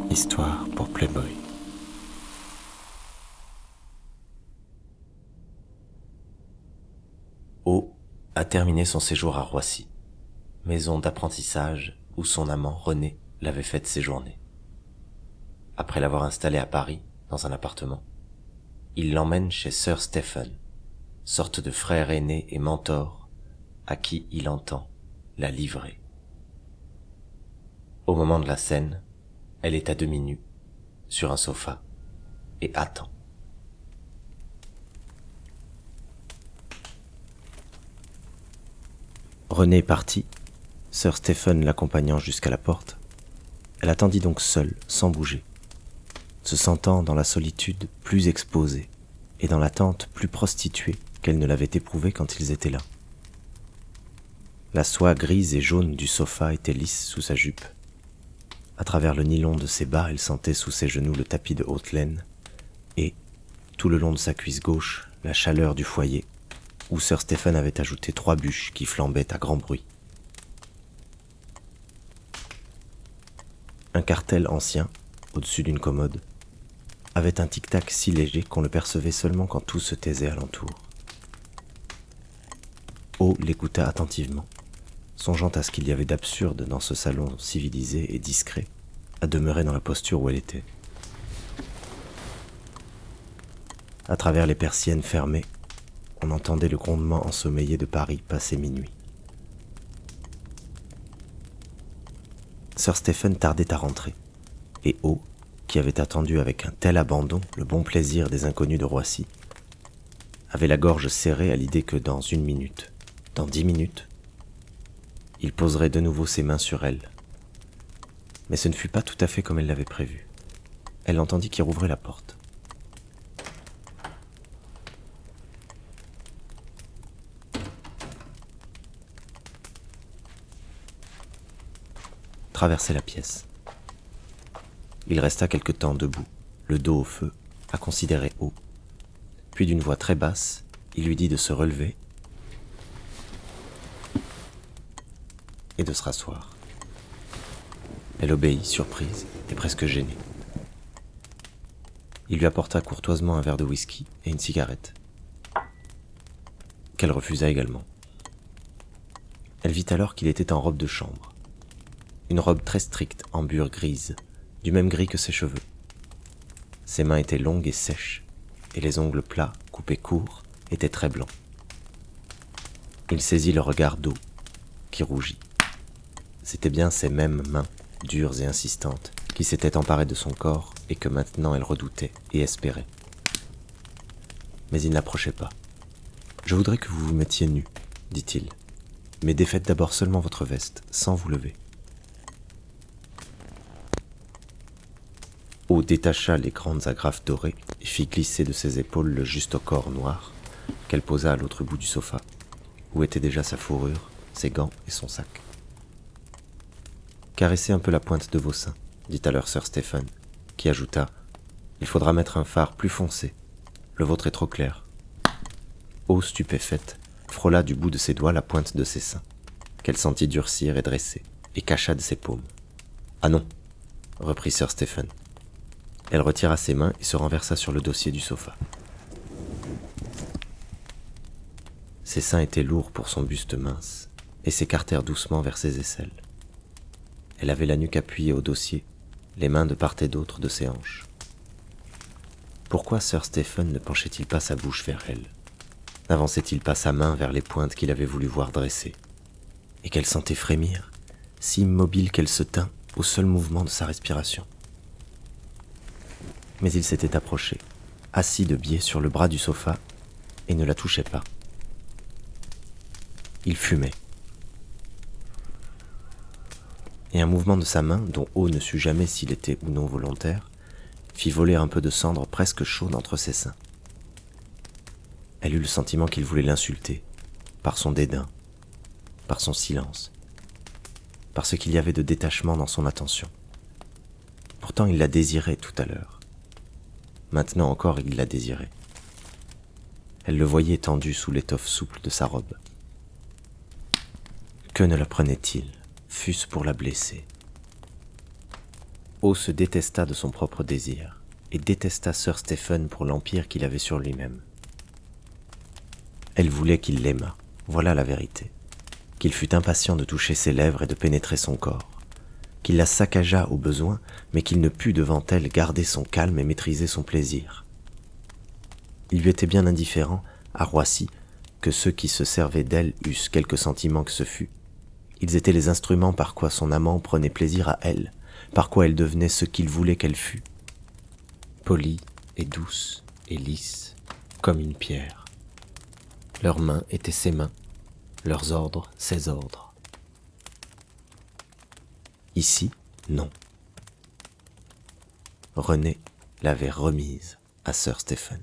Histoire pour Playboy. O a terminé son séjour à Roissy, maison d'apprentissage où son amant René l'avait fait séjourner. Après l'avoir installé à Paris, dans un appartement, il l'emmène chez Sir Stephen, sorte de frère aîné et mentor à qui il entend la livrer. Au moment de la scène, elle est à demi nue, sur un sofa, et attend. René est parti, Sir Stephen l'accompagnant jusqu'à la porte. Elle attendit donc seule, sans bouger, se sentant dans la solitude plus exposée et dans l'attente plus prostituée qu'elle ne l'avait éprouvée quand ils étaient là. La soie grise et jaune du sofa était lisse sous sa jupe. À travers le nylon de ses bas, elle sentait sous ses genoux le tapis de haute laine et, tout le long de sa cuisse gauche, la chaleur du foyer, où Sir Stephen avait ajouté 3 bûches qui flambaient à grand bruit. Un cartel ancien, au-dessus d'une commode, avait un tic-tac si léger qu'on le percevait seulement quand tout se taisait alentour. O l'écouta attentivement, songeant à ce qu'il y avait d'absurde dans ce salon civilisé et discret, à demeurer dans la posture où elle était. À travers les persiennes fermées, on entendait le grondement ensommeillé de Paris passer minuit. Sir Stephen tardait à rentrer, et O, qui avait attendu avec un tel abandon le bon plaisir des inconnus de Roissy, avait la gorge serrée à l'idée que dans 1 minute, dans 10 minutes, il poserait de nouveau ses mains sur elle. Mais ce ne fut pas tout à fait comme elle l'avait prévu. Elle entendit qu'il rouvrait la porte. Traversait la pièce. Il resta quelque temps debout, le dos au feu, à considérer O. Puis d'une voix très basse, il lui dit de se relever et de se rasseoir. Elle obéit, surprise et presque gênée. Il lui apporta courtoisement un verre de whisky et une cigarette, qu'elle refusa également. Elle vit alors qu'il était en robe de chambre, une robe très stricte en bure grise, du même gris que ses cheveux. Ses mains étaient longues et sèches, et les ongles plats, coupés courts, étaient très blancs. Il saisit le regard d'O, qui rougit. C'étaient bien ces mêmes mains, dures et insistantes, qui s'étaient emparées de son corps et que maintenant elle redoutait et espérait. Mais il n'approchait pas. « Je voudrais que vous vous mettiez nu, dit-il, mais défaites d'abord seulement votre veste, sans vous lever. » O détacha les grandes agrafes dorées et fit glisser de ses épaules le juste au corps noir qu'elle posa à l'autre bout du sofa, où était déjà sa fourrure, ses gants et son sac. « Caressez un peu la pointe de vos seins, dit alors Sir Stephen, qui ajouta « Il faudra mettre un fard plus foncé, le vôtre est trop clair. » O, stupéfaite, frôla du bout de ses doigts la pointe de ses seins, qu'elle sentit durcir et dresser, et cacha de ses paumes. « Ah non !» reprit Sir Stephen. Elle retira ses mains et se renversa sur le dossier du sofa. Ses seins étaient lourds pour son buste mince et s'écartèrent doucement vers ses aisselles. Elle avait la nuque appuyée au dossier, les mains de part et d'autre de ses hanches. Pourquoi Sir Stephen ne penchait-il pas sa bouche vers elle? N'avançait-il pas sa main vers les pointes qu'il avait voulu voir dressées, et qu'elle sentait frémir, si immobile qu'elle se tint au seul mouvement de sa respiration? Mais il s'était approché, assis de biais sur le bras du sofa, et ne la touchait pas. Il fumait. Et un mouvement de sa main, dont O ne sut jamais s'il était ou non volontaire, fit voler un peu de cendre presque chaude entre ses seins. Elle eut le sentiment qu'il voulait l'insulter, par son dédain, par son silence, par ce qu'il y avait de détachement dans son attention. Pourtant il la désirait tout à l'heure. Maintenant encore, il la désirait. Elle le voyait tendu sous l'étoffe souple de sa robe. Que ne la prenait-il, fût-ce pour la blesser? O se détesta de son propre désir et détesta Sir Stephen pour l'empire qu'il avait sur lui-même. Elle voulait qu'il l'aimât, voilà la vérité, qu'il fût impatient de toucher ses lèvres et de pénétrer son corps, qu'il la saccageât au besoin, mais qu'il ne pût devant elle garder son calme et maîtriser son plaisir. Il lui était bien indifférent, à Roissy, que ceux qui se servaient d'elle eussent quelque sentiment que ce fût. Ils étaient les instruments par quoi son amant prenait plaisir à elle, par quoi elle devenait ce qu'il voulait qu'elle fût. Polie et douce et lisse, comme une pierre. Leurs mains étaient ses mains, leurs ordres ses ordres. Ici, non. René l'avait remise à Sir Stephen.